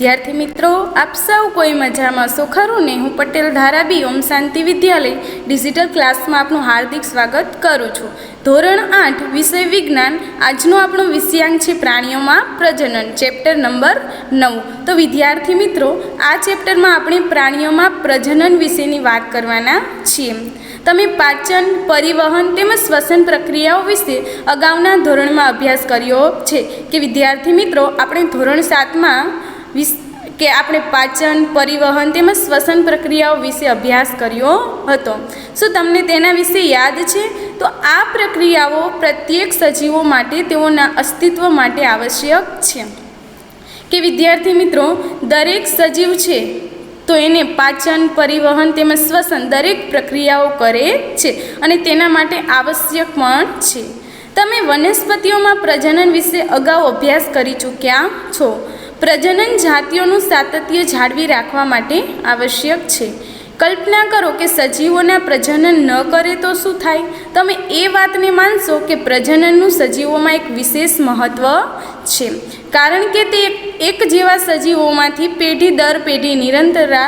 विद्यार्थी मित्रों, आप सौ कोई मजा में शो खरू ने? हूँ पटेल धाराबी ओम शांति विद्यालय डिजिटल क्लास में आपनु हार्दिक स्वागत करूँ छूँ। धोरण 8 विषय विज्ञान आजनो आपणो विषयांक है प्राणियों में प्रजनन, चेप्टर नंबर 9। तो विद्यार्थी मित्रों, आ चेप्टर में आपणे प्राणियों में प्रजनन विषयनी वात करवाना छीए। तमे पाचन, परिवहन तेमज श्वसन प्रक्रियाओं विषे अगाउना धोरण में अभ्यास कर्यो छे कि विद्यार्थी मित्रों, आपणे धोरण 7 में के आपणे पाचन, परिवहन तेमज श्वसन प्रक्रियाओं विषे अभ्यास कर्यो हतो। शुं तमने तेना विषे याद छे? तो आ प्रक्रियाओं प्रत्येक सजीवों माटे तेओना अस्तित्व माटे आवश्यक छे कि विद्यार्थी मित्रों, दरेक सजीव छे तो एने पाचन, परिवहन तेमज श्वसन दरेक प्रक्रियाओं करे छे अने तेना माटे आवश्यक पण छे। तमे वनस्पतिओमां प्रजनन विषे अगाऊ अभ्यास करी चूक्या छो। प्रजनन जातिओनुं सातत्य जाळवी राखवा माटे आवश्यक छे। कल्पना करो कि सजीवोना प्रजनन न करे तो शुं थाय? तमे ए वातने मानशो कि प्रजनननुं सजीवोमां एक विशेष महत्व छे, कारण के ते एक जेवा सजीवोमांथी पेढ़ी दर पेढ़ी निरंतरता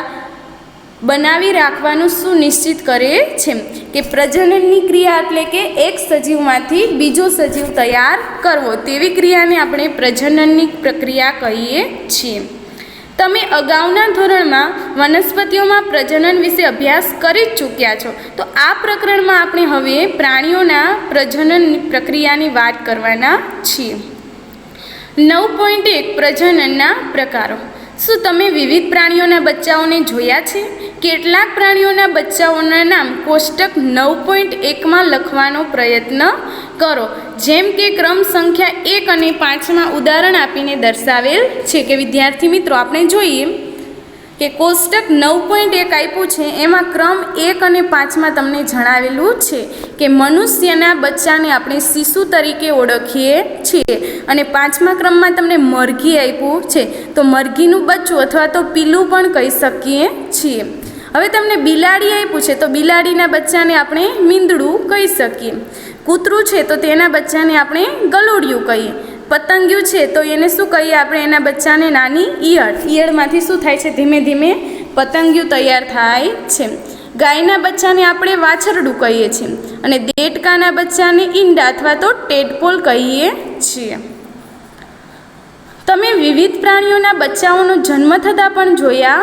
बनावी राखवानुं सुनिश्चित करे छे कि प्रजनननी क्रिया एटले के एक सजीवमांथी बीजो सजीव तैयार करवो, तेवी क्रियाने आपणे प्रजनननी प्रक्रिया कहीए छीए। तमे अगाउना धोरणमां वनस्पतिओमां प्रजनन विषे अभ्यास करी चूक्या छो। तो आ प्रकरणमां आपणे हवे प्राणीओना प्रजनन प्रक्रियानी वात करवाना छीए। 9.1 प्रजननना प्रकारो। शुं तमे विविध प्राणीओना बच्चाओने जोया छे? કેટલાક પ્રાણીઓના બચ્ચાઓના નામ કોષ્ટક 9.1 માં લખવાનો પ્રયત્ન કરો, જેમ કે ક્રમ સંખ્યા 1 અને 5 માં ઉદાહરણ આપીને દર્શાવેલ છે કે વિદ્યાર્થી મિત્રો આપણે જોઈએ કે કોષ્ટક 9.1 આપ્યું છે, એમાં ક્રમ 1 અને 5 માં તમને જણાવેલું છે કે મનુષ્યના બચ્ચાને આપણે શિશુ તરીકે ઓળખીએ છીએ અને 5મા ક્રમમાં તમને મરઘી આપ્યું છે, તો મરઘીનું બચ્ચું અથવા તો પીલું પણ કહી શકીએ છીએ। હવે તમને બિલાડી આપ્યું છે તો બિલાડીના બચ્ચાને આપણે મીંદડું કહી શકીએ। કૂતરું છે તો તેના બચ્ચાને આપણે ગલુડિયું કહીએ। પતંગિયું છે તો એને શું કહીએ આપણે? એના બચ્ચાને નાની ઈયળ, ઈયળમાંથી શું થાય છે? ધીમે ધીમે પતંગિયું તૈયાર થાય છે। ગાયના બચ્ચાને આપણે વાછરડું કહીએ છીએ અને દેડકાના બચ્ચાને ઈંડા અથવા તો ટેડપોલ કહીએ છીએ। તમે વિવિધ પ્રાણીઓના બચ્ચાઓનો જન્મ થતાં પણ જોયા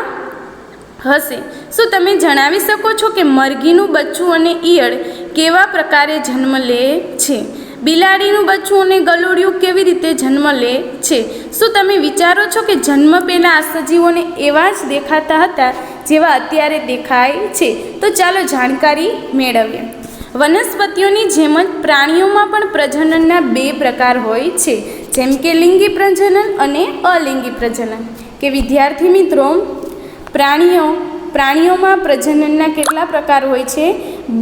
હશે। શું તમે જણાવી શકો છો કે મરઘીનું બચ્ચું અને ઈયળ કેવા પ્રકારે જન્મ લે છે? બિલાડીનું બચ્ચું અને ગલુડિયું કેવી રીતે જન્મ લે છે? શું તમે વિચારો છો કે જન્મ પહેલાં આ સજીવોને એવા જ દેખાતા હતા જેવા અત્યારે દેખાય છે? તો ચાલો જાણકારી મેળવીએ। વનસ્પતિઓની જેમ જ પ્રાણીઓમાં પણ પ્રજનનના 2 પ્રકાર હોય છે, જેમ કે લિંગી પ્રજનન અને અલિંગી પ્રજનન। કે વિદ્યાર્થી મિત્રો, પ્રાણીઓમાં પ્રજનનના કેટલા પ્રકાર હોય છે?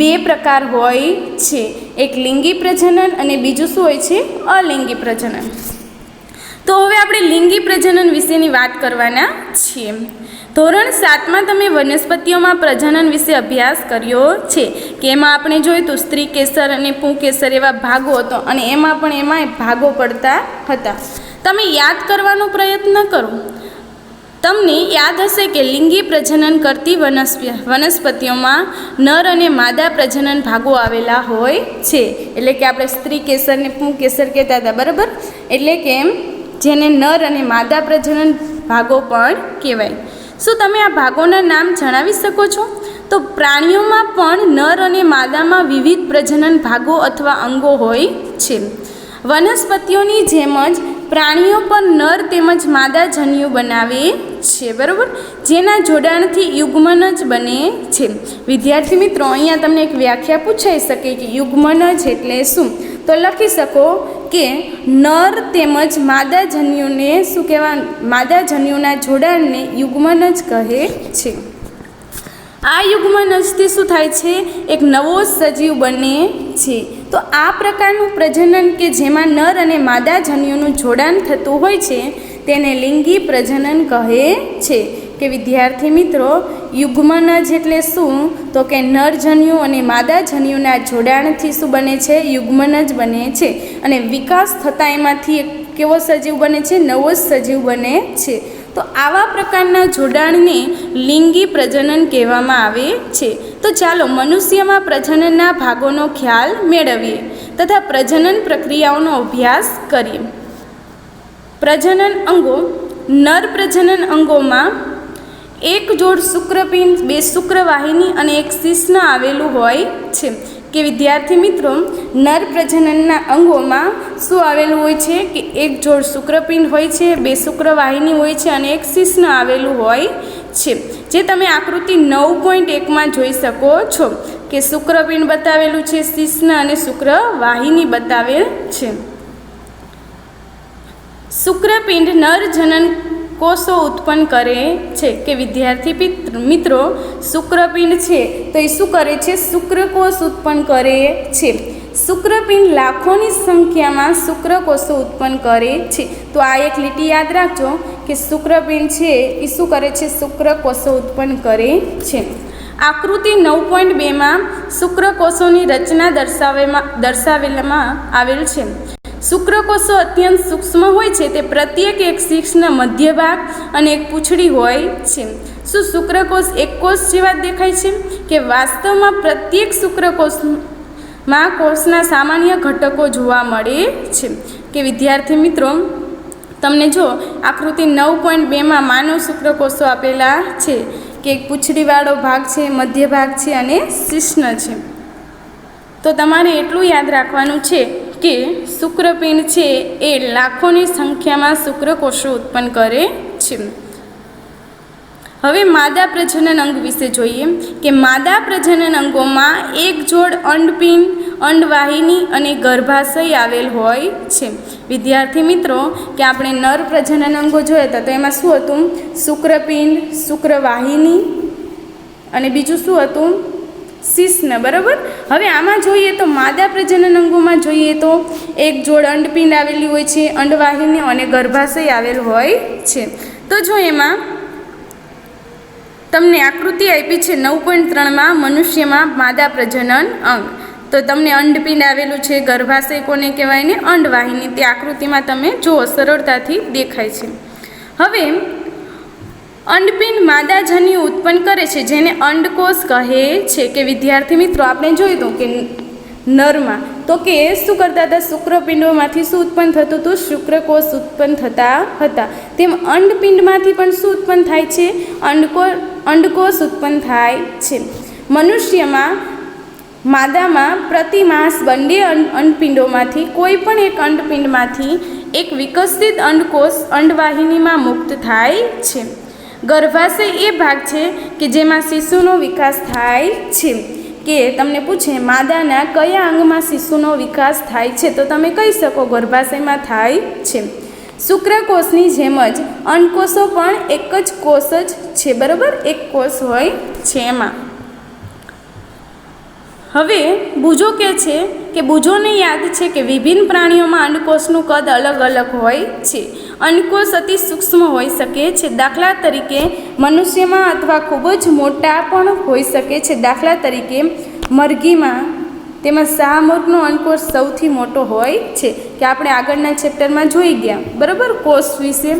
2 પ્રકાર હોય છે, એક લિંગી પ્રજનન અને બીજું શું હોય છે? અલિંગી પ્રજનન। તો હવે આપણે લિંગી પ્રજનન વિશેની વાત કરવાના છીએ। ધોરણ 7માં તમે વનસ્પતિઓમાં પ્રજનન વિશે અભ્યાસ કર્યો છે કે એમાં આપણે જોયું તો સ્ત્રી કેસર અને પુંકેસર એવા ભાગો હતો અને એમાં ભાગો પડતા હતા। તમે યાદ કરવાનો પ્રયત્ન કરો। તમને યાદ હશે કે લિંગી પ્રજનન કરતી વનસ્પતિઓમાં નર અને માદા પ્રજનન ભાગો આવેલા હોય છે, એટલે કે આપણે સ્ત્રી કેસર ને પુંકેસર કહેતા હતા, બરાબર? એટલે કે જેને નર અને માદા પ્રજનન ભાગો પણ કહેવાય। શું તમે આ ભાગોના નામ જણાવી શકો છો? તો પ્રાણીઓમાં પણ નર અને માદામાં વિવિધ પ્રજનન ભાગો અથવા અંગો હોય છે। વનસ્પતિઓની જેમ જ પ્રાણીઓ પણ નર તેમજ માદા જન્યુ બનાવે છે, બરાબર? જેના જોડાણથી યુગ્મનજ બને છે। વિદ્યાર્થી મિત્રો, અહીંયા તમને એક વ્યાખ્યા પૂછાઈ શકે કે યુગ્મનજ એટલે શું? તો લખી શકો કે નર તેમજ માદા જન્યુને શું કહેવાય? માદા જન્યુના જોડાણને યુગ્મનજ કહે છે। આ યુગ્મનજથી શું થાય છે? એક નવો સજીવ બને છે, તો આ પ્રકારનું પ્રજનન કે જેમાં નર અને માદા જન્યુનું જોડાણ થતું હોય છે તેને લિંગી પ્રજનન કહે છે. કે વિદ્યાર્થી મિત્રો, યુગ્મનજ એટલે શું? તો કે નરજન્યુ અને માદા જન્યુના જોડાણથી શું બને છે? યુગ્મનજ બને છે. અને વિકાસ થતાં એમાંથી કેવો સજીવ બને છે? નવો સજીવ બને છે. તો આવા પ્રકારના જોડાણને લિંગી પ્રજનન કહેવામાં આવે છે. તો ચાલો મનુષ્યમાં પ્રજનનના ભાગોનો ખ્યાલ મેળવીએ તથા પ્રજનન પ્રક્રિયાઓનો અભ્યાસ કરીએ. પ્રજનન અંગો. નર પ્રજનન અંગોમાં એક જોડ શુક્રપિંડ, બે શુક્રવાહિની અને એક શિશ્ન આવેલું હોય છે. કે વિદ્યાર્થી મિત્રો, નર પ્રજનનના અંગોમાં શું આવેલું હોય છે? કે એક જોડ શુક્રપિંડ હોય છે, બે શુક્રવાહિની હોય છે અને એક શિશ્ન આવેલું હોય છે. જે તમે આકૃતિ 9.1માં જોઈ શકો છો કે શુક્રપિંડ બતાવેલું છે, શિશ્ન અને શુક્રવાહિની બતાવેલ છે. શુક્રપિંડ નર જનન કોષો ઉત્પન્ન કરે છે. કે વિદ્યાર્થી મિત્રો, શુક્રપિંડ છે તો એ શું કરે છે? શુક્રકોષ ઉત્પન્ન કરે છે. શુક્રપિંડ લાખોની સંખ્યામાં શુક્રકોષો ઉત્પન્ન કરે છે. તો આ એક લીટી યાદ રાખજો કે શુક્રપિંડ છે એ શું કરે છે? શુક્રકોષો ઉત્પન્ન કરે છે. આકૃતિ 9.2માં શુક્રકોષોની રચના દર્શાવેલામાં આવેલ છે. શુક્રકોષો અત્યંત સૂક્ષ્મ હોય છે. તે પ્રત્યેક એક શિશ્ન મધ્ય ભાગ અને એક પૂંછડી હોય છે. શું શુક્રકોષ એક કોષ જેવા દેખાય છે? કે વાસ્તવમાં પ્રત્યેક શુક્રકોષમાં કોષના સામાન્ય ઘટકો જોવા મળે છે. કે વિદ્યાર્થી મિત્રો, તમને જો આકૃતિ 9.2માં માનવ શુક્રકોષો આપેલા છે કે એક પૂંછડીવાળો ભાગ છે, મધ્ય ભાગ છે અને શિશ્ન છે. તો તમારે એટલું યાદ રાખવાનું છે કે શુક્રપિંડ છે એ લાખોની સંખ્યામાં શુક્રકોષો ઉત્પન્ન કરે છે. હવે માદા પ્રજનન અંગ વિશે જોઈએ કે માદા પ્રજનન અંગોમાં એક જોડ અંડપિંડ, અંડવાહિની અને ગર્ભાશય આવેલ હોય છે. વિદ્યાર્થી મિત્રો, કે આપણે નર પ્રજનન અંગો જોયા હતા તો એમાં શું હતું? શુક્રપિંડ, શુક્રવાહિની અને બીજું શું હતું? શિશ્ન. બરાબર. હવે આમાં જોઈએ તો માદા પ્રજનન અંગોમાં જોઈએ તો એક જોડ અંડપિંડ આવેલી હોય છે, અંડવાહિની અને ગર્ભાશય આવેલ હોય છે. તો જો એમાં તમને આકૃતિ આપી છે 9.3માં મનુષ્યમાં માદા પ્રજનન અંગ. તો તમને અંડપિંડ આવેલું છે, ગર્ભાશય કોને કહેવાય ને? અંડવાહિની. તે આકૃતિમાં તમે જુઓ, સરળતાથી દેખાય છે. હવે અંડપિંડ માદા જન્યુ ઉત્પન્ન કરે છે જેને અંડકોષ કહે છે. કે વિદ્યાર્થી મિત્રો, આપણે જોયું હતું કે નરમાં તો કે શું કરતા હતા? શુક્રપિંડોમાંથી શું ઉત્પન્ન થતું હતું? શુક્રકોષ ઉત્પન્ન થતા હતા. તેમ અંડપિંડમાંથી પણ શું ઉત્પન્ન થાય છે? અંડકોષ ઉત્પન્ન થાય છે. મનુષ્યમાં માદામાં પ્રતિ માસ બંને અંડપિંડોમાંથી કોઈ પણ એક અંડપિંડમાંથી એક વિકસિત અંડકોષ અંડવાહિનીમાં મુક્ત થાય છે. ગર્ભાશય એ ભાગ છે કે જેમાં શિશુનો વિકાસ થાય છે. કે તમને પૂછે માદાના કયા અંગમાં શિશુનો વિકાસ થાય છે તો તમે કહી શકો ગર્ભાશયમાં થાય છે. શુક્રકોષની જેમ જ અંડકોષો પણ એક જ કોષ જ છે. બરાબર, એક કોષ હોય છે એમાં. હવે બુજો કે છે કે બુજોને યાદ છે કે વિભિન્ન પ્રાણીઓમાં અંડકોષનું કદ અલગ અલગ હોય છે. અંડકોષ અતિ સૂક્ષ્મ હોઈ શકે છે. દાખલા તરીકે મનુષ્યમાં અથવા ખૂબ જ મોટા પણ હોઈ શકે છે. દાખલા તરીકે મરઘીમાં તેમાં શાહમૃગનો અંડકોષ સૌથી મોટો હોય છે. કે આપણે આગળના ચેપ્ટરમાં જોઈ ગયા. બરાબર, કોષ વિશે.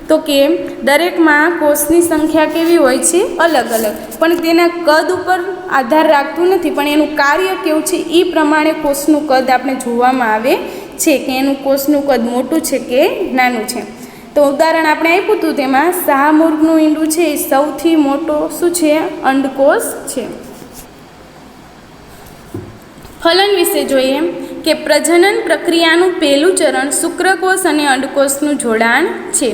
તો કે દરેકમાં કોષની સંખ્યા કેવી હોય છે? અલગ અલગ. પણ તેના કદ ઉપર આધાર રાખતું નથી, પણ એનું કાર્ય કેવું છે એ પ્રમાણે કોષનું કદ આપણે જોવામાં આવે છે કે એનું કોષનું કદ મોટું છે કે નાનું છે. તો ઉદાહરણ આપણે આપ્યું હતું તેમાં શાહમૃગનું ઈંડું છે એ સૌથી મોટો શું છે? અંડકોષ છે. ફલન વિશે જોઈએ કે પ્રજનન પ્રક્રિયાનું પહેલું ચરણ શુક્રકોષ અને અંડકોષનું જોડાણ છે.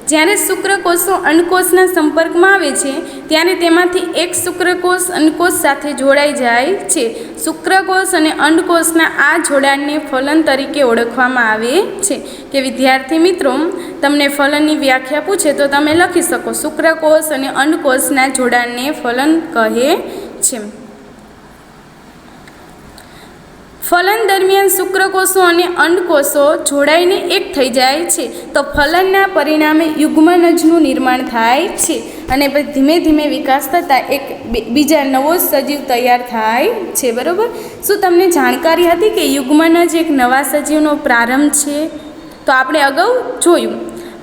જ્યારે શુક્રકોષો અંડકોષના સંપર્કમાં આવે છે ત્યારે તેમાંથી એક શુક્રકોષ અંડકોષ સાથે જોડાઈ જાય છે. શુક્રકોષ અને અંડકોષના આ જોડાણને ફલન તરીકે ઓળખવામાં આવે છે. કે વિદ્યાર્થી મિત્રો, તમને ફલનની વ્યાખ્યા પૂછે તો તમે લખી શકો શુક્રકોષ અને અંડકોષના જોડાણને ફલન કહે છે. ફલન દરમિયાન શુક્રકોષો અને અંડકોષો જોડાઈને એક થઈ જાય છે, તો ફલનના પરિણામે યુગ્મનજનું નિર્માણ થાય છે અને પછી ધીમે ધીમે વિકાસ થતાં એક બીજા નવો સજીવ તૈયાર થાય છે. બરાબર. શું તમને જાણકારી હતી કે યુગ્મનજ એક નવા સજીવનો પ્રારંભ છે? તો આપણે અગાઉ જોયું.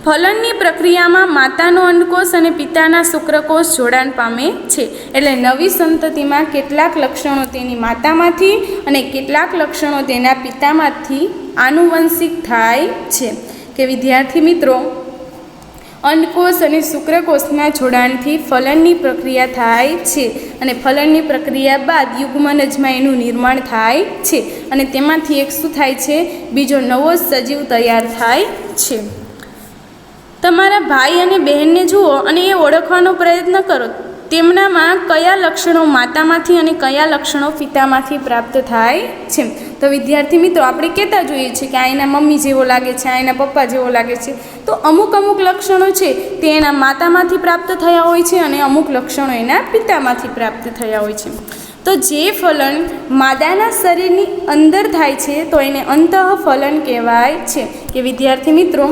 ફલનની પ્રક્રિયામાં માતાનો અંડકોષ અને પિતાના શુક્રકોષ જોડાણ પામે છે. એટલે નવી સંતતિમાં કેટલાક લક્ષણો તેની માતામાંથી અને કેટલાક લક્ષણો તેના પિતામાંથી આનુવંશિક થાય છે. કે વિદ્યાર્થી મિત્રો, અંડકોષ અને શુક્રકોષના જોડાણથી ફલનની પ્રક્રિયા થાય છે અને ફલનની પ્રક્રિયા બાદ યુગ્મનજમાં એનું નિર્માણ થાય છે અને તેમાંથી એક શું થાય છે? બીજો નવો સજીવ તૈયાર થાય છે. તમારા ભાઈ અને બહેનને જુઓ અને એ ઓળખવાનો પ્રયત્ન કરો, તેમનામાં કયા લક્ષણો માતામાંથી અને કયા લક્ષણો પિતામાંથી પ્રાપ્ત થાય છે. તો વિદ્યાર્થી મિત્રો, આપણે કહેતા જોઈએ છીએ કે આ એના મમ્મી જેવો લાગે છે, આ એના પપ્પા જેવો લાગે છે. તો અમુક લક્ષણો છે તે એના માતામાંથી પ્રાપ્ત થયા હોય છે અને અમુક લક્ષણો એના પિતામાંથી પ્રાપ્ત થયા હોય છે. તો જે ફલન માદાના શરીરની અંદર થાય છે તો એને અંતઃફલન કહેવાય છે. કે વિદ્યાર્થી મિત્રો,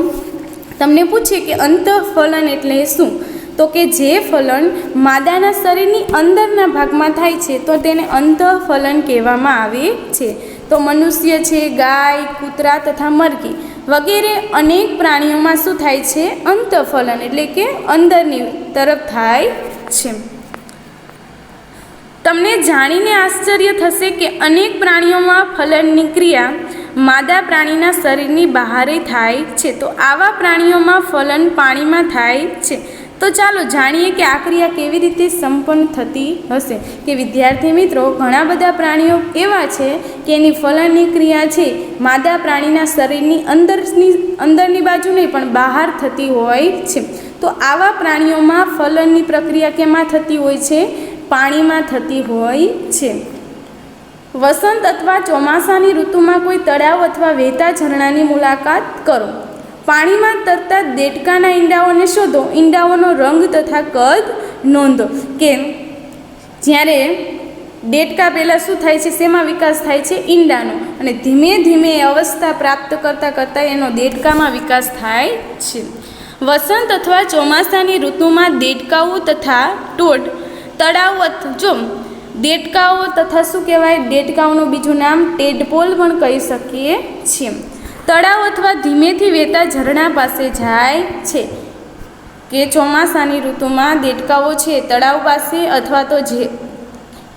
તમને પૂછે કે અંતઃફલન એટલે શું? તો કે જે ફલન માદાના શરીરની અંદરના ભાગમાં થાય છે તો તેને અંતઃફલન કહેવામાં આવે છે. તો મનુષ્ય છે, ગાય, કૂતરા તથા મરઘી વગેરે અનેક પ્રાણીઓમાં શું થાય છે? અંતઃફલન એટલે કે અંદરની તરફ થાય છે. તમને જાણીને આશ્ચર્ય થશે કે અનેક પ્રાણીઓમાં ફલનની ક્રિયા માદા પ્રાણીના શરીરની બહારે થાય છે. તો આવા પ્રાણીઓમાં ફલન પાણીમાં થાય છે. તો ચાલો જાણીએ કે આ ક્રિયા કેવી રીતે સંપન્ન થતી હશે. કે વિદ્યાર્થી મિત્રો, ઘણા બધા પ્રાણીઓ એવા છે કે એની ફલનની ક્રિયા છે માદા પ્રાણીના શરીરની અંદરની બાજુ નહીં પણ બહાર થતી હોય છે. તો આવા પ્રાણીઓમાં ફલનની પ્રક્રિયા કેમાં થતી હોય છે? પાણીમાં થતી હોય છે. વસંત અથવા ચોમાસાની ઋતુમાં કોઈ તળાવ અથવા વહેતા ઝરણાની મુલાકાત કરો. પાણીમાં તરતા દેડકાના ઈંડાઓને શોધો. ઈંડાઓનો રંગ તથા કદ નોંધો. કે જ્યારે દેડકા પહેલાં શું થાય છે? શેમાં વિકાસ થાય છે? ઈંડાનો. અને ધીમે ધીમે એ અવસ્થા પ્રાપ્ત કરતાં કરતાં એનો દેડકામાં વિકાસ થાય છે. વસંત અથવા ચોમાસાની ઋતુમાં દેડકાઓ તથા ટોડ તળાવ દેડકાઓ તથા શું કહેવાય? દેડકાઓનું બીજું નામ ટેડપોલ પણ કહી શકીએ છીએ. તળાવ અથવા ધીમેથી વહેતા ઝરણા પાસે જાય છે. કે ચોમાસાની ઋતુમાં દેડકાઓ છે તળાવ પાસે અથવા તો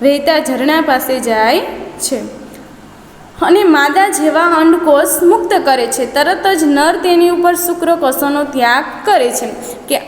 વહેતા ઝરણા પાસે જાય છે અને માદા જેવા અંડકોષ મુક્ત કરે છે. તરત જ નર તેની ઉપર શુક્રકોષોનો ત્યાગ કરે છે. કે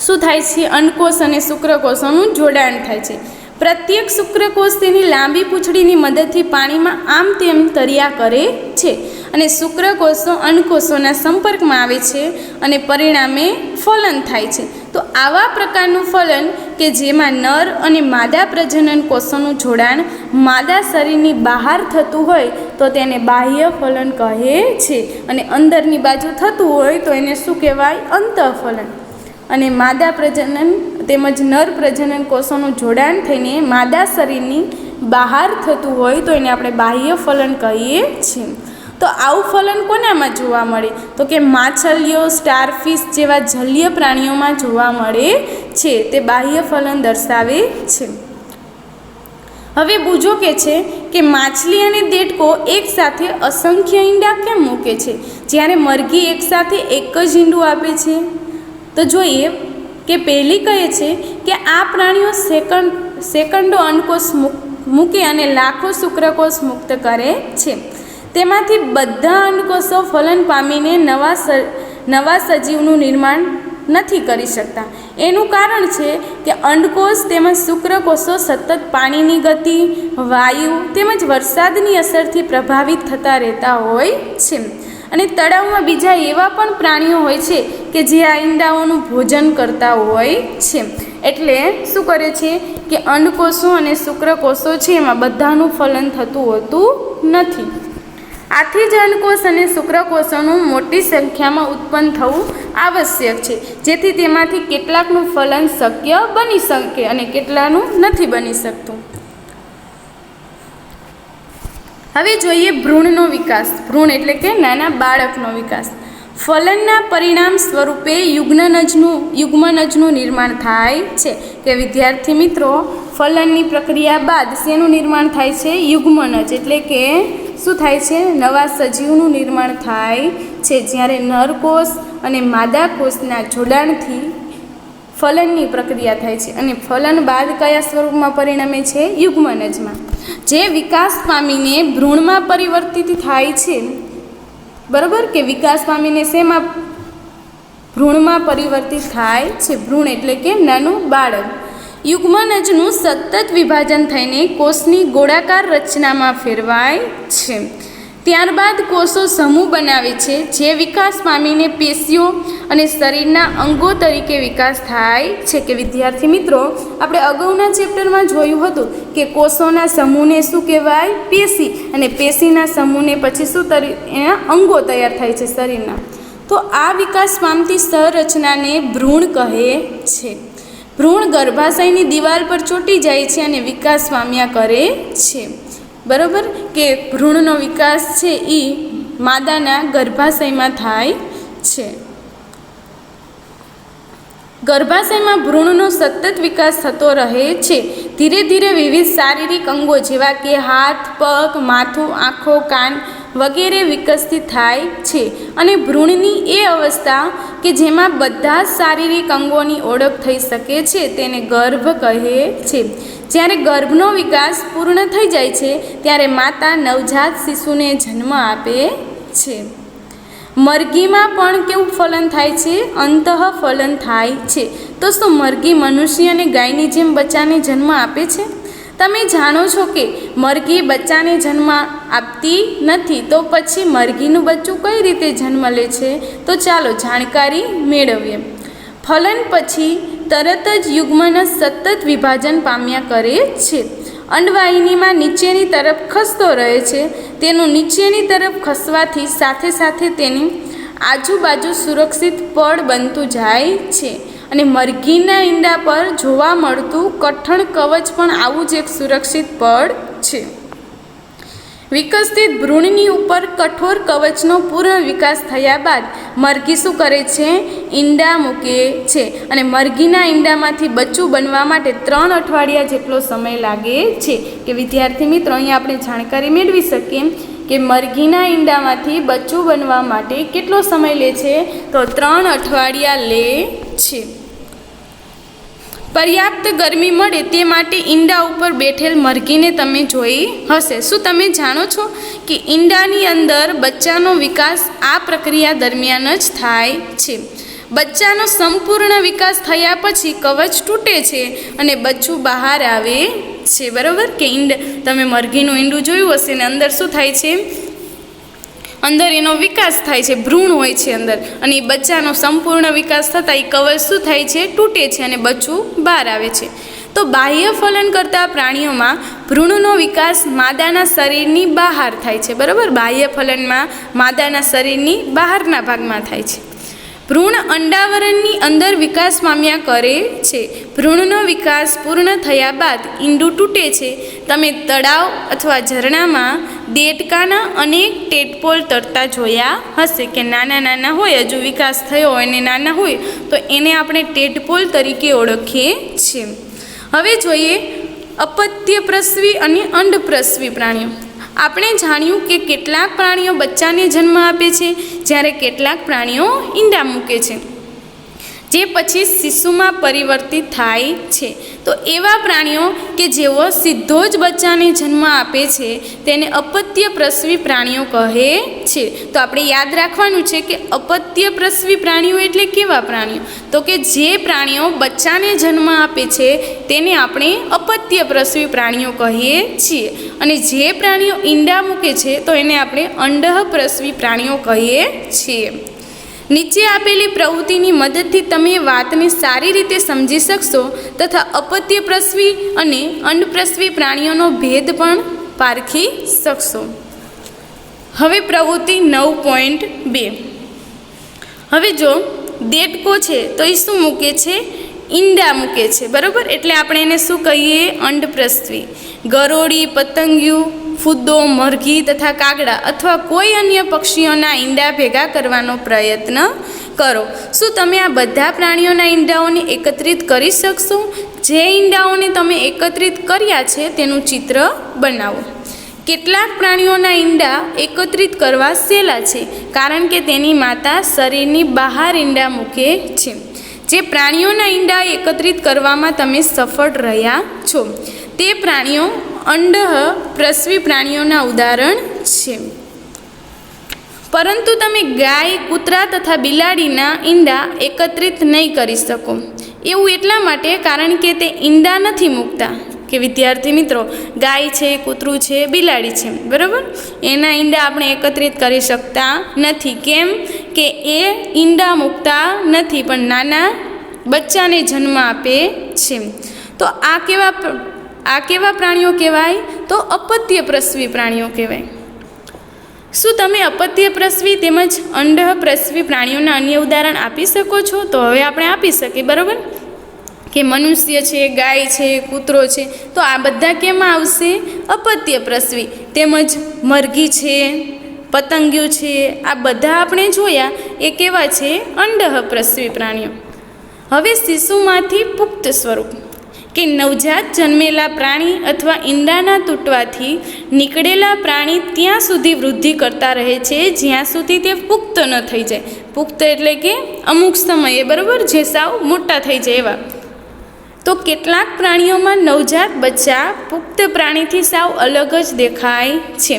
શું થાય છે? અંડકોષ અને શુક્રકોષોનું જોડાણ થાય છે. પ્રત્યેક શુક્રકોષ તેની લાંબી પૂંછડીની મદદથી પાણીમાં આમ તેમ તર્યા કરે છે અને શુક્રકોષો અંડકોષોના સંપર્કમાં આવે છે અને પરિણામે ફલન થાય છે. તો આવા પ્રકારનું ફલન કે જેમાં નર અને માદા પ્રજનન કોષોનું જોડાણ માદા શરીરની બહાર થતું હોય તો તેને બાહ્ય ફલન કહે છે અને અંદરની બાજુ થતું હોય તો એને શું કહેવાય? અંતઃફલન. અને માદા પ્રજનન તેમજ નર પ્રજનન કોષોનું જોડાણ થઈને માદા શરીરની બહાર થતું હોય તો એને આપણે બાહ્ય ફલન કહીએ છીએ. તો આવું ફલન કોનામાં જોવા મળે? તો કે માછલીઓ, સ્ટારફિશ જેવા જલીય પ્રાણીઓમાં જોવા મળે છે. તે બાહ્ય ફલન દર્શાવે છે. હવે બુજો કે છે કે માછલી અને દેડકો એકસાથે અસંખ્ય ઈંડા કેમ મૂકે છે જ્યારે મરઘી એકસાથે એક જ ઈંડું આપે છે? તો જોઈએ કે પહેલી કહે છે કે આ પ્રાણીઓ સેકન્ડો અંડકોષ મૂકે અને લાખો શુક્રકોષ મુક્ત કરે છે. તેમાંથી બધા અંડકોષો ફલન પામીને નવા સજીવનું નિર્માણ નથી કરી શકતા. એનું કારણ છે કે અંડકોષ તેમજ શુક્રકોષો સતત પાણીની ગતિ, વાયુ તેમજ વરસાદની અસરથી પ્રભાવિત થતા રહેતા હોય છે. અને તળાવમાં બીજા એવા પણ પ્રાણીઓ હોય છે કે જે આ ઈંડાઓનું ભોજન કરતા હોય છે. એટલે શું કરે છે કે અંડકોષો અને શુક્રકોષો છે એમાં બધાનું ફલન થતું હોતું નથી. આથી જ અંડકોષ અને શુક્રકોષોનું મોટી સંખ્યામાં ઉત્પન્ન થવું આવશ્યક છે, જેથી તેમાંથી કેટલાકનું ફલન શક્ય બની શકે અને કેટલાનું નથી બની શકતું. હવે જોઈએ ભ્રૂણનો વિકાસ. ભ્રૂણ એટલે કે નાના બાળકનો વિકાસ. ફલનના પરિણામ સ્વરૂપે યુગ્મનજનું નિર્માણ થાય છે. કે વિદ્યાર્થી મિત્રો, ફલનની પ્રક્રિયા બાદ શેનું નિર્માણ થાય છે? યુગ્મનજ એટલે કે શું થાય છે? નવા સજીવનું નિર્માણ થાય છે. જ્યારે નરકોષ અને માદા કોષના જોડાણથી ફલનની પ્રક્રિયા થાય છે અને ફલન બાદ કયા સ્વરૂપમાં પરિણમે છે? યુગ્મનજમાં. જે વિકાસ પામીને ભ્રૂણમાં પરિવર્તિત થાય છે, બરાબર, કે વિકાસ પામીને શેમાં? ભ્રૂણમાં પરિવર્તિત થાય છે. ભ્રૂણ એટલે કે નાનું બાળક. યુગ્મનજનું સતત વિભાજન થઈને કોષની ગોળાકાર રચનામાં ફેરવાય છે. ત્યારબાદ કોષો સમૂહ બનાવે છે, જે વિકાસ પામીને પેશીઓ અને શરીરના અંગો તરીકે વિકાસ થાય છે. કે વિદ્યાર્થી મિત્રો, આપણે અગાઉના ચેપ્ટરમાં જોયું હતું કે કોષોના સમૂહને શું કહેવાય? પેશી. અને પેશીના સમૂહને પછી શું એના અંગો તૈયાર થાય છે શરીરના. તો આ વિકાસ પામતી સંરચનાને ભ્રૂણ કહે છે. ભ્રૂણ ગર્ભાશયની દિવાલ પર ચોંટી જાય છે અને વિકાસ પામ્યા કરે છે. બરાબર, કે ભ્રૂણનો વિકાસ છે એ માદાના ગર્ભાશયમાં થાય છે. ગર્ભાશયમાં ભ્રૂણનો સતત વિકાસ થતો રહે છે. ધીરે ધીરે વિવિધ શારીરિક અંગો જેવા કે હાથ, પગ, માથું, આંખો, કાન વગેરે વિકસિત થાય છે. અને ભ્રૂણની એ અવસ્થા કે જેમાં બધા જ શારીરિક અંગોની ઓળખ થઈ શકે છે તેને ગર્ભ કહે છે. જ્યારે ગર્ભનો વિકાસ પૂર્ણ થઈ જાય છે ત્યારે માતા નવજાત શિશુને જન્મ આપે છે. મરઘીમાં પણ કેવું ફલન થાય છે? અંતઃફલન થાય છે. તો શું મરઘી મનુષ્ય અને ગાયની જેમ બચ્ચાને જન્મ આપે છે? તમે જાણો છો કે મરઘી બચ્ચાને જન્મ આપતી નથી, તો પછી મરઘીનું બચ્ચું કઈ રીતે જન્મ લે છે? તો ચાલો જાણકારી મેળવીએ. ફલન પછી તરત જ યુગ્મનજ સતત વિભાજન પામ્યા કરે છે. અંડવાહિનીમાં નીચેની તરફ ખસતો રહે છે. તેનું નીચેની તરફ ખસવાથી સાથે સાથે તેની આજુબાજુ સુરક્ષિત પડ બનતું જાય છે. અને મરઘીના ઈંડા પર જોવા મળતું કઠણ કવચ પણ આવું જ એક સુરક્ષિત પડ છે. વિકસિત ભ્રૂણની ઉપર કઠોર કવચનો પૂર્ણ વિકાસ થયા બાદ મરઘી શું કરે છે? ઈંડા મૂકે છે. અને મરઘીના ઈંડામાંથી બચ્ચું બનવા માટે 3 અઠવાડિયા જેટલો સમય લાગે છે. કે વિદ્યાર્થી મિત્રો, અહીંયા આપણે જાણકારી મેળવી શકીએ કે મરઘીના ઈંડામાંથી બચ્ચું બનવા માટે કેટલો સમય લે છે? તો 3 અઠવાડિયા લે છે. પર્યાપ્ત ગરમી મળે તે માટે ઈંડા ઉપર બેઠેલ મરઘીને તમે જોઈ હશે. શું તમે જાણો છો કે ઈંડાની અંદર બચ્ચાનો વિકાસ આ પ્રક્રિયા દરમિયાન જ થાય છે. બચ્ચાનો સંપૂર્ણ વિકાસ થયા પછી કવચ તૂટે છે અને બચ્ચું બહાર આવે છે. બરાબર, કે તમે મરઘીનું ઈંડું જોયું હશે ને અંદર શું થાય છે? અંદર એનો વિકાસ થાય છે, ભ્રૂણ હોય છે અંદર, અને એ બચ્ચાનો સંપૂર્ણ વિકાસ થતાં એ કવચ શું થાય છે? તૂટે છે અને બચ્ચું બહાર આવે છે. તો બાહ્ય ફલન કરતા પ્રાણીઓમાં ભ્રૂણનો વિકાસ માદાના શરીરની બહાર થાય છે. બરાબર, બાહ્ય ફલનમાં માદાના શરીરની બહારના ભાગમાં થાય છે. ભ્રૂણ અંડાવરણની અંદર વિકાસ પામ્યા કરે છે. ભ્રૂણનો વિકાસ પૂર્ણ થયા બાદ ઈંડું તૂટે છે. તમે તળાવ અથવા ઝરણામાં દેડકાના અનેક ટેડપોલ તરતા જોયા હશે કે નાના નાના હોય, હજુ વિકાસ થયો હોય અને નાના હોય તો એને આપણે ટેડપોલ તરીકે ઓળખીએ છીએ. હવે જોઈએ અપત્યપ્રસવી અને અંડપ્રસવી પ્રાણીઓ. આપણે જાણ્યું કે કેટલાક પ્રાણીઓ બચ્ચાને જન્મ આપે છે, જ્યારે કેટલાક પ્રાણીઓ ઈંડા મૂકે છે, જે પછી શિશુમાં પરિવર્તિત થાય છે. તો એવા પ્રાણીઓ કે જેઓ સીધો જ બચ્ચાને જન્મ આપે છે તેને અપત્યપ્રસવી પ્રાણીઓ કહે છે. તો આપણે યાદ રાખવાનું છે કે અપત્યપ્રસવી પ્રાણીઓ એટલે કેવા પ્રાણીઓ? તો કે જે પ્રાણીઓ બચ્ચાને જન્મ આપે છે તેને આપણે અપત્યપ્રસવી પ્રાણીઓ કહીએ છીએ. અને જે પ્રાણીઓ ઈંડા મૂકે છે તો એને આપણે અંડઃપ્રસવી પ્રાણીઓ કહીએ છીએ. નીચે આપેલી પ્રવૃત્તિની મદદથી તમે વાતને સારી રીતે સમજી શકશો તથા અપત્યપ્રસવી અને અંડપ્રસવી પ્રાણીઓનો ભેદ પણ પારખી શકશો. હવે પ્રવૃત્તિ 9.2. હવે જો દેડકો છે તો એ શું મૂકે છે? ઈંડા મૂકે છે. બરાબર, એટલે આપણે એને શું કહીએ? અંડપ્રસવી. ગરોળી, પતંગિયું ફૂદ્દો, મરઘી તથા કાગડા અથવા કોઈ અન્ય પક્ષીઓના ઈંડા ભેગા કરવાનો પ્રયત્ન કરો. શું તમે આ બધા પ્રાણીઓના ઈંડાઓને એકત્રિત કરી શકશો? જે ઈંડાઓને તમે એકત્રિત કર્યા છે તેનું ચિત્ર બનાવો. કેટલાક પ્રાણીઓના ઈંડા એકત્રિત કરવા સહેલા છે, કારણ કે તેની માતા શરીરની બહાર ઈંડા મૂકે છે. જે પ્રાણીઓના ઈંડા એકત્રિત કરવામાં તમે સફળ રહ્યા છો તે પ્રાણીઓ અંડઃપ્રસવી પ્રાણીઓના ઉદાહરણ છે. પરંતુ તમે ગાય, કૂતરા તથા બિલાડીના ઈંડા એકત્રિત નહીં કરી શકો. એવું એટલા માટે કારણ કે તે ઈંડા નથી મૂકતા. કે વિદ્યાર્થી મિત્રો, ગાય છે, કૂતરું છે, બિલાડી છે, બરાબર, એના ઈંડા આપણે એકત્રિત કરી શકતા નથી. કેમ કે એ ઈંડા મૂકતા નથી, પણ નાના બચ્ચાને જન્મ આપે છે. તો આ કેવા પ્રાણીઓ કહેવાય? તો અપત્યપ્રસવી પ્રાણીઓ કહેવાય. શું તમે અપત્યપ્રસવી તેમજ અંડઃપ્રસવી પ્રાણીઓના અન્ય ઉદાહરણ આપી શકો છો? તો હવે આપણે આપી શકીએ, બરાબર, કે મનુષ્ય છે, ગાય છે, કૂતરો છે, તો આ બધા કેમાં આવશે? અપત્યપ્રસવી. તેમજ મરઘી છે, પતંગિયું છે, આ બધા આપણે જોયા એ કેવા છે? અંડઃપ્રસવી પ્રાણીઓ. હવે શિશુમાંથી પુખ્ત સ્વરૂપ, કે નવજાત જન્મેલા પ્રાણી અથવા ઈંડાના તૂટવાથી નીકળેલા પ્રાણી ત્યાં સુધી વૃદ્ધિ કરતા રહે છે જ્યાં સુધી તે પુખ્ત ન થઈ જાય. પુખ્ત એટલે કે અમુક સમયે, બરાબર, જે સાવ મોટા થઈ જાય એવા. તો કેટલાક પ્રાણીઓમાં નવજાત બચ્ચા પુખ્ત પ્રાણીથી સાવ અલગ જ દેખાય છે.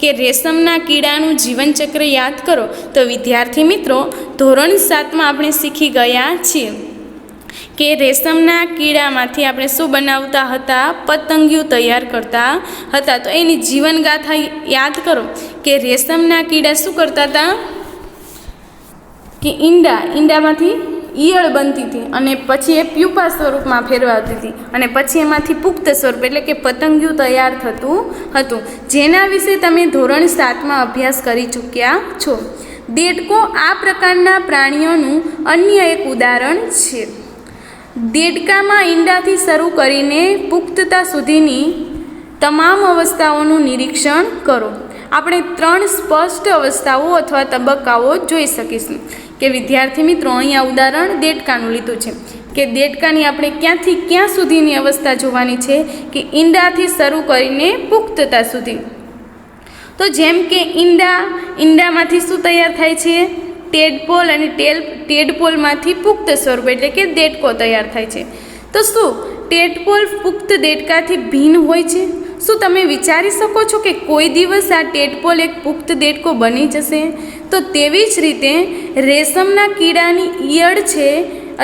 કે રેશમના કીડાનું જીવનચક્ર યાદ કરો. તો વિદ્યાર્થી મિત્રો, ધોરણ 7માં આપણે શીખી ગયા છીએ કે રેશમના કીડામાંથી આપણે શું બનાવતા હતા? પતંગિયું તૈયાર કરતા હતા. તો એની જીવનગાથા યાદ કરો કે રેશમના કીડા શું કરતા હતા? કે ઈંડામાંથી ઈયળ બનતી હતી અને પછી એ પ્યુપા સ્વરૂપમાં ફેરવાતી હતી અને પછી એમાંથી પુખ્ત સ્વરૂપ એટલે કે પતંગિયું તૈયાર થતું હતું, જેના વિશે તમે ધોરણ 7માં અભ્યાસ કરી ચૂક્યા છો. દેડકો આ પ્રકારના પ્રાણીઓનું અન્ય એક ઉદાહરણ છે. દેડકામાં ઈંડાથી શરૂ કરીને પુખ્તતા સુધીની તમામ અવસ્થાઓનું નિરીક્ષણ કરો. આપણે 3 સ્પષ્ટ અવસ્થાઓ અથવા તબક્કાઓ જોઈ શકીશું. કે વિદ્યાર્થી મિત્રો, અહીંયા ઉદાહરણ દેડકાનું લીધું છે કે દેડકાની આપણે ક્યાંથી ક્યાં સુધીની અવસ્થા જોવાની છે? કે ઈંડાથી શરૂ કરીને પુખ્તતા સુધી. તો જેમ કે ઈંડામાંથી શું તૈયાર થાય છે? ટેડપોલ, અને ટેડપોલમાંથી પુખ્ત સ્વરૂપ એટલે કે દેડકો તૈયાર થાય છે. તો શું ટેડપોલ પુખ્ત દેડકાથી ભિન્ન હોય છે? શું તમે વિચારી શકો છો કે કોઈ દિવસ આ ટેડપોલ એક પુખ્ત દેડકો બની જશે? તો તેવી જ રીતે રેશમના કીડાની ઈયળ છે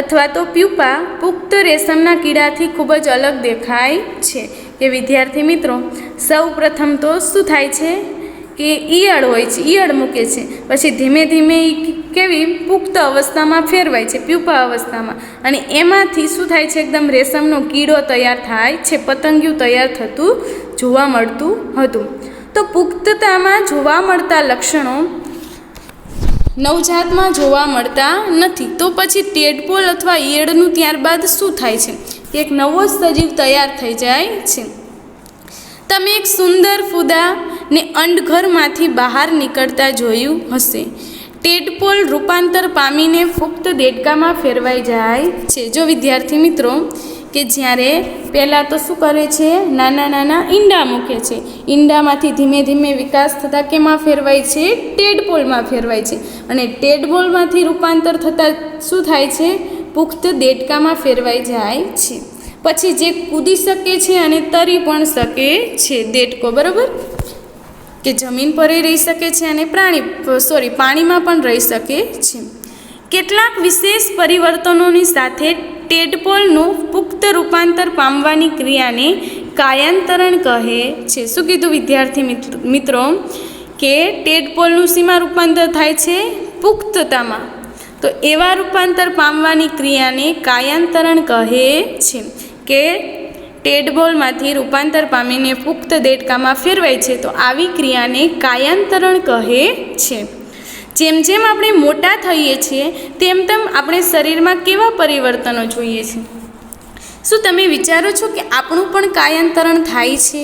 અથવા તો પ્યુપા પુખ્ત રેશમના કીડાથી ખૂબ જ અલગ દેખાય છે. કે વિદ્યાર્થી મિત્રો, સૌ પ્રથમ તો શું થાય છે? કે ઈયળ હોય છે, ઈયળ મૂકે છે, પછી ધીમે ધીમે એ કેવી પુખ્ત અવસ્થામાં ફેરવાય છે, પ્યુપા અવસ્થામાં, અને એમાંથી શું થાય છે? એકદમ રેશમનો કીડો તૈયાર થાય છે, પતંગિયું તૈયાર થતું જોવા મળતું હતું. તો પુખ્તતામાં જોવા મળતા લક્ષણો નવજાતમાં જોવા મળતા નથી. તો પછી ટેડપોલ અથવા ઈયળનું ત્યારબાદ શું થાય છે? કે એક નવો સજીવ તૈયાર થઈ જાય છે. તમે એક સુંદર ફૂદાને અંડઘરમાંથી બહાર નીકળતા જોયું હશે. ટેડપોલ રૂપાંતર પામીને પુખ્ત દેડકામાં ફેરવાઈ જાય છે. જો વિદ્યાર્થી મિત્રો, કે જ્યારે પહેલાં તો શું કરે છે? નાના ઈંડા મૂકે છે. ઈંડામાંથી ધીમે ધીમે વિકાસ થતાં કેમાં ફેરવાય છે? ટેડપોલમાં ફેરવાય છે. અને ટેડપોલમાંથી રૂપાંતર થતાં શું થાય છે? પુખ્ત દેડકામાં ફેરવાઈ જાય છે. પછી જે કૂદી શકે છે અને તરી પણ શકે છે દેડકો, બરાબર, કે જમીન પર રહી શકે છે અને પાણીમાં પણ રહી શકે છે. કેટલાક વિશેષ પરિવર્તનોની સાથે ટેડપોલનું પુખ્ત રૂપાંતર પામવાની ક્રિયાને કાયાંતરણ કહે છે. શું કીધું વિદ્યાર્થી મિત્રો? કે ટેડપોલનું શેમાં રૂપાંતર થાય છે? પુખ્તતામાં. તો એવા રૂપાંતર પામવાની ક્રિયાને કાયાંતરણ કહે છે. કે ટેડપોલમાંથી રૂપાંતર પામીને પુખ્ત દેડકામાં ફેરવાય છે, તો આવી ક્રિયાને કાયાંતરણ કહે છે. જેમ જેમ આપણે મોટા થઈએ છીએ તેમ તેમ આપણે શરીરમાં કેવા પરિવર્તનો જોઈએ છીએ? શું તમે વિચારો છો કે આપણું પણ કાયાંતરણ થાય છે?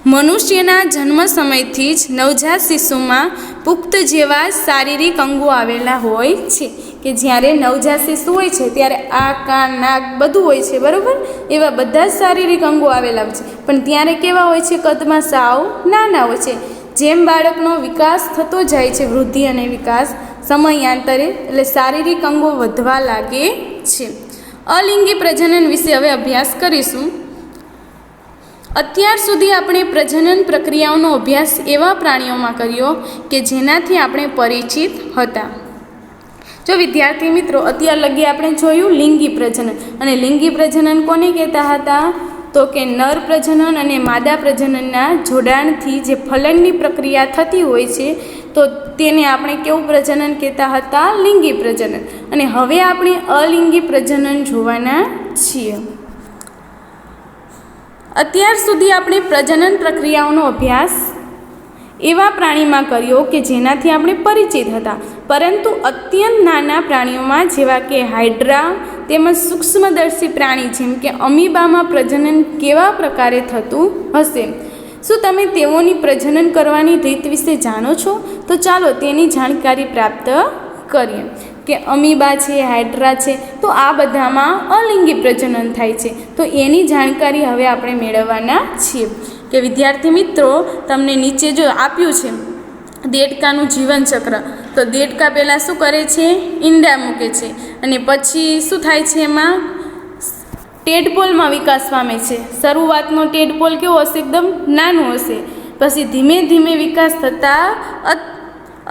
મનુષ્યના જન્મ સમયથી જ નવજાત શિશુમાં પુખ્ત જેવા શારીરિક અંગો આવેલા હોય છે, કે જ્યારે નવજાત શિશુ હોય છે ત્યારે આ કાન નાક બધું હોય છે, બરાબર, એવા બધા જ શારીરિક અંગો આવેલા હોય છે, પણ ત્યારે કેવા હોય છે, કદમાં સાવ નાના હોય છે. જેમ બાળકનો વિકાસ થતો જાય છે, વૃદ્ધિ અને વિકાસ સમયાંતરે, એટલે શારીરિક અંગો વધવા લાગે છે. અલિંગી પ્રજનન વિશે હવે અભ્યાસ કરીશું. અત્યાર સુધી આપણે પ્રજનન પ્રક્રિયાઓનો અભ્યાસ એવા પ્રાણીઓમાં કર્યો કે જેનાથી આપણે પરિચિત હતા. જો વિદ્યાર્થી મિત્રો, અત્યાર લગી આપણે જોયું લિંગી પ્રજનન, અને લિંગી પ્રજનન કોને કહેતા હતા? તો કે નર પ્રજનન અને માદા પ્રજનનના જોડાણથી જે ફલનની પ્રક્રિયા થતી હોય છે, તો તેને આપણે કેવું પ્રજનન કહેતા હતા? લિંગી પ્રજનન. અને હવે આપણે અલિંગી પ્રજનન જોવાના છીએ. અત્યાર સુધી આપણે પ્રજનન પ્રક્રિયાઓનો અભ્યાસ એવા પ્રાણીમાં કર્યો કે જેનાથી આપણે પરિચિત હતા, પરંતુ અત્યંત નાના પ્રાણીઓમાં જેવા કે હાઇડ્રા તેમજ સૂક્ષ્મદર્શી પ્રાણી જેમ કે અમીબામાં પ્રજનન કેવા પ્રકારે થતું હશે? શું તમે તેઓની પ્રજનન કરવાની રીત વિશે જાણો છો? તો ચાલો તેની જાણકારી પ્રાપ્ત કરીએ. કે અમીબા છે, હાઇડ્રા છે, તો આ બધામાં અલિંગી પ્રજનન થાય છે, તો એની જાણકારી હવે આપણે મેળવવાના છીએ. કે વિદ્યાર્થી મિત્રો, તમને નીચે જો આપ્યું છે દેડકાનું જીવનચક્ર, તો દેડકા પહેલાં શું કરે છે? ઈંડા મૂકે છે, અને પછી શું થાય છે? એમાં ટેડપોલમાં વિકાસ પામે છે. શરૂઆતનો ટેડપોલ કેવો હશે? એકદમ નાનું હશે. પછી ધીમે ધીમે વિકાસ થતાં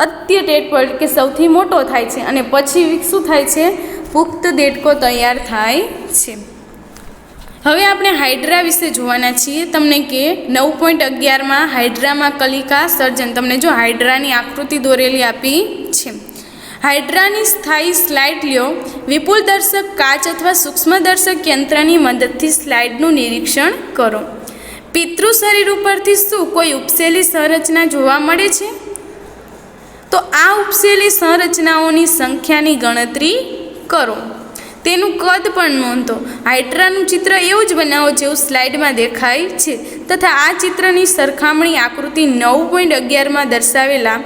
અત્ય ટેડપોલ કે સૌથી મોટો થાય છે, અને પછી શું થાય છે? પુખ્ત દેડકો તૈયાર થાય છે. હવે આપણે હાઇડ્રા વિશે જોવાના છીએ. તમને કે 9.11માં હાઇડ્રામાં કલિકા સર્જન, તમને જો હાઇડ્રાની આકૃતિ દોરેલી આપી છે. હાઇડ્રાની સ્થાયી સ્લાઇડ લ્યો. વિપુલ દર્શક કાચ અથવા સૂક્ષ્મદર્શક યંત્રની મદદથી સ્લાઇડનું નિરીક્ષણ કરો. પિતૃ શરીર ઉપરથી શું કોઈ ઉપસેલી સંરચના જોવા મળે છે? તો આ ઉપસેલી સંરચનાઓની સંખ્યાની ગણતરી કરો. તેનું કદ પણ નોંધો. હાઇડ્રાનું ચિત્ર એવું જ બનાવો જેવું સ્લાઇડમાં દેખાય છે, તથા આ ચિત્રની સરખામણી આકૃતિ 9.11માં દર્શાવેલા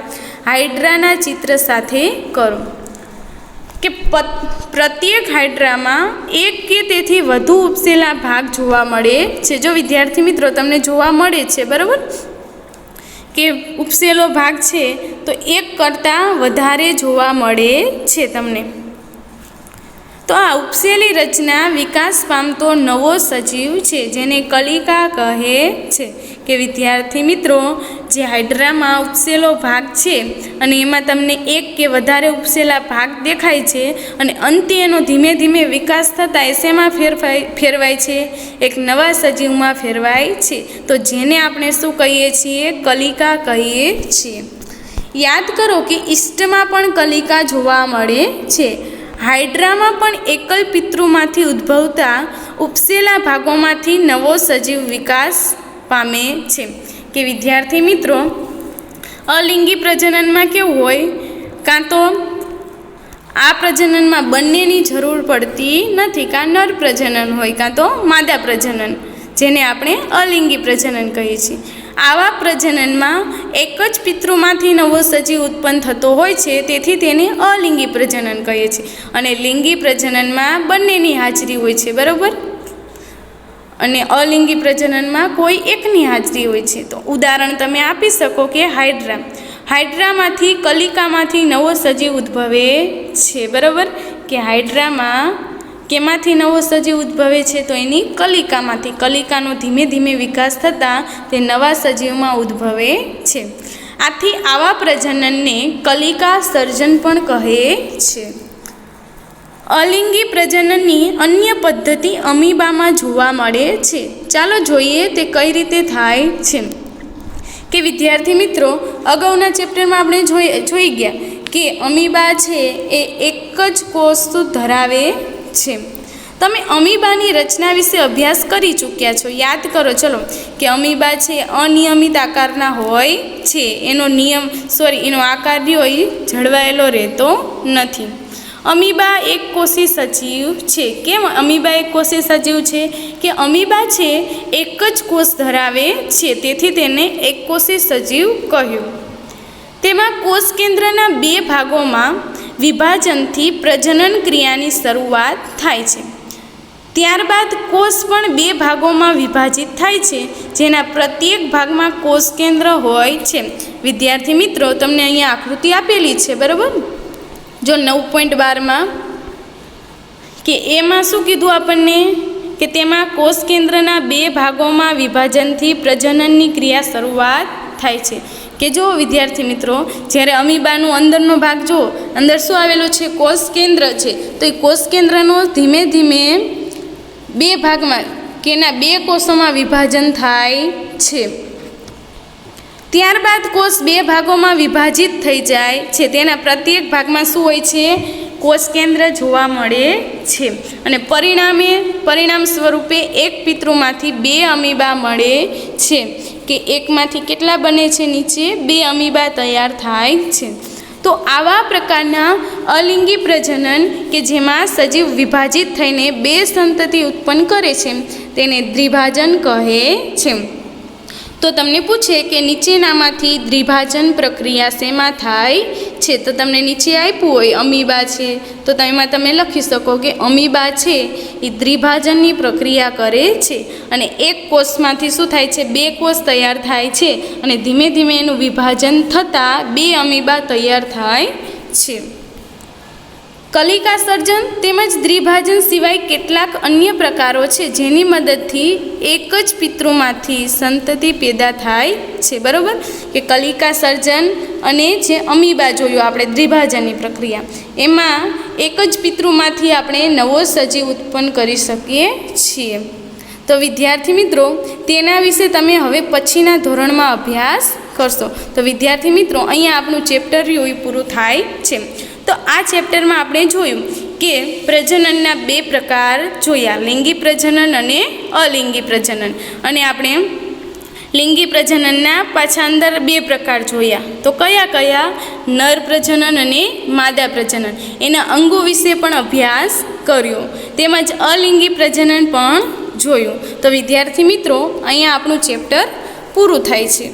હાઇડ્રાના ચિત્ર સાથે કરો. કે પ્રત્યેક હાઇડ્રામાં એક કે તેથી વધુ ઉપસેલા ભાગ જોવા મળે છે. જો વિદ્યાર્થી મિત્રો, તમને જોવા મળે છે, બરાબર, કે ઉપસેલો ભાગ છે તો એક કરતાં વધારે જોવા મળે છે તમને. તો આ ઉપસેલી રચના વિકાસ પામતો નવો સજીવ છે, જેને કલિકા કહે છે. કે વિદ્યાર્થી મિત્રો, જે હાઇડ્રામાં ઉપસેલો ભાગ છે અને એમાં તમને એક કે વધારે ઉપસેલા ભાગ દેખાય છે, અને અંતે એનો ધીમે ધીમે વિકાસ થતાં એ શેમાં ફેરવાય છે? એક નવા સજીવમાં ફેરવાય છે. તો જેને આપણે શું કહીએ છીએ? કલિકા કહીએ છીએ. યાદ કરો કે ઈસ્ટમાં પણ કલિકા જોવા મળે છે. હાઇડ્રામાં પણ એકલ પિતૃમાંથી ઉદ્ભવતા ઉપસેલા ભાગોમાંથી નવો સજીવ વિકાસ પામે છે. કે વિદ્યાર્થી મિત્રો, અલિંગી પ્રજનનમાં કેવું હોય? કાં તો આ પ્રજનનમાં બંનેની જરૂર પડતી નથી, કાં નર પ્રજનન હોય કાં તો માદા પ્રજનન, જેને આપણે અલિંગી પ્રજનન કહીએ છીએ. આવા પ્રજનનમાં એક જ પિતૃમાંથી નવો સજીવ ઉત્પન્ન થતો હોય છે, તેથી તેને અલિંગી પ્રજનન કહીએ છીએ. અને લિંગી પ્રજનનમાં બંનેની હાજરી હોય છે, બરાબર, અને અલિંગી પ્રજનનમાં કોઈ એકની હાજરી હોય છે. તો ઉદાહરણ તમે આપી શકો કે હાઇડ્રામાંથી કલિકામાંથી નવો સજીવ ઉદ્ભવે છે, બરાબર, કે હાઇડ્રામાં કેમાંથી નવો સજીવ ઉદ્ભવે છે? તો એની કલિકામાંથી. કલિકાનો ધીમે ધીમે વિકાસ થતાં તે નવા સજીવમાં ઉદ્ભવે છે. આથી આવા પ્રજનનને કલિકા સર્જન પણ કહે છે. અલિંગી પ્રજનનની અન્ય પદ્ધતિ અમીબામાં જોવા મળે છે. ચાલો જોઈએ તે કઈ રીતે થાય છે. કે વિદ્યાર્થી મિત્રો, અગાઉના ચેપ્ટરમાં આપણે જોઈ ગયા કે અમીબા છે એ એક જ કોષ ધરાવે છે. તમે અમીબાની રચના વિશે અભ્યાસ કરી ચૂક્યા છો. યાદ કરો. ચલો, કે અમીબા છે અનિયમિત આકારના હોય છે. એનો આકાર રહ્યો એ જળવાયેલો રહેતો નથી. અમીબા એક કોષી સજીવ છે. કેમ અમીબા એક કોષી સજીવ છે? કે અમીબા છે એક જ કોષ ધરાવે છે, તેથી તેને એક કોષી સજીવ કહ્યું. તેમાં કોષ કેન્દ્રના 2 ભાગોમાં વિભાજનથી પ્રજનન ક્રિયાની શરૂઆત થાય છે. ત્યારબાદ કોષ પણ 2 ભાગોમાં વિભાજિત થાય છે, જેના પ્રત્યેક ભાગમાં કોષ કેન્દ્ર હોય છે. વિદ્યાર્થી મિત્રો, તમને અહીંયા આકૃતિ આપેલી છે, બરાબર? જો 9.12માં કે એમાં શું કીધું આપણને કે તેમાં કોષ કેન્દ્રના 2 ભાગોમાં વિભાજનથી પ્રજનનની ક્રિયા શરૂઆત થાય છે. કે જો વિદ્યાર્થી મિત્રો, જ્યારે અમીબાનો અંદરનો ભાગ જો અંદર શું આવેલું છે? કોષ કેન્દ્ર છે. તો એ કોષ કેન્દ્રનો ધીમે ધીમે 2 ભાગમાં કે એના 2 કોષોમાં વિભાજન થાય છે. ત્યારબાદ કોષ 2 ભાગોમાં વિભાજિત થઈ જાય છે. તેના પ્રત્યેક ભાગમાં શું હોય છે? કોષ કેન્દ્ર જોવા મળે છે. અને પરિણામ સ્વરૂપે એક પિતૃમાંથી 2 અમીબા મળે છે. કે એકમાંથી કેટલા બને છે? નીચે 2 અમીબા તૈયાર થાય છે. તો આવા પ્રકારના અલિંગી પ્રજનન કે જેમાં સજીવ વિભાજિત થઈને 2 સંતતિ ઉત્પન્ન કરે છે, તેને દ્વિભાજન કહે છે. તો તમને પૂછે કે નીચેનામાંથી દ્વિભાજન પ્રક્રિયા શેમાં થાય છે? તો તમને નીચે આપ્યું હોય અમીબા છે, તો એમાં તમે લખી શકો કે અમીબા છે એ દ્વિભાજનની પ્રક્રિયા કરે છે. અને એક કોષમાંથી શું થાય છે? 2 કોષ તૈયાર થાય છે, અને ધીમે ધીમે એનું વિભાજન થતાં 2 અમીબા તૈયાર થાય છે. કલિકા સર્જન તેમજ દ્વિભાજન સિવાય કેટલાક અન્ય પ્રકારો છે જેની મદદથી એક જ પિતૃમાંથી સંતતિ પેદા થાય છે, બરાબર? કે કલિકા સર્જન અને જે અમીબા જોયું આપણે દ્વિભાજનની પ્રક્રિયા, એમાં એક જ પિતૃમાંથી આપણે નવો સજીવ ઉત્પન્ન કરી શકીએ છીએ. તો વિદ્યાર્થી મિત્રો, તેના વિશે તમે હવે પછીના ધોરણમાં અભ્યાસ કરશો. તો વિદ્યાર્થી મિત્રો, અહીંયા આપણું ચેપ્ટર રહ્યું એ પૂરું થાય છે. તો આ ચેપ્ટરમાં આપણે જોયું કે પ્રજનનના 2 પ્રકાર જોયા, લિંગી પ્રજનન અને અલિંગી પ્રજનન. અને આપણે લિંગી પ્રજનનના પાછા અંદર 2 પ્રકાર જોયા. તો કયા કયા? નર પ્રજનન અને માદા પ્રજનન. એના અંગો વિશે પણ અભ્યાસ કર્યો, તેમજ અલિંગી પ્રજનન પણ જોયું. તો વિદ્યાર્થી મિત્રો, અહીંયા આપણું ચેપ્ટર પૂરું થાય છે.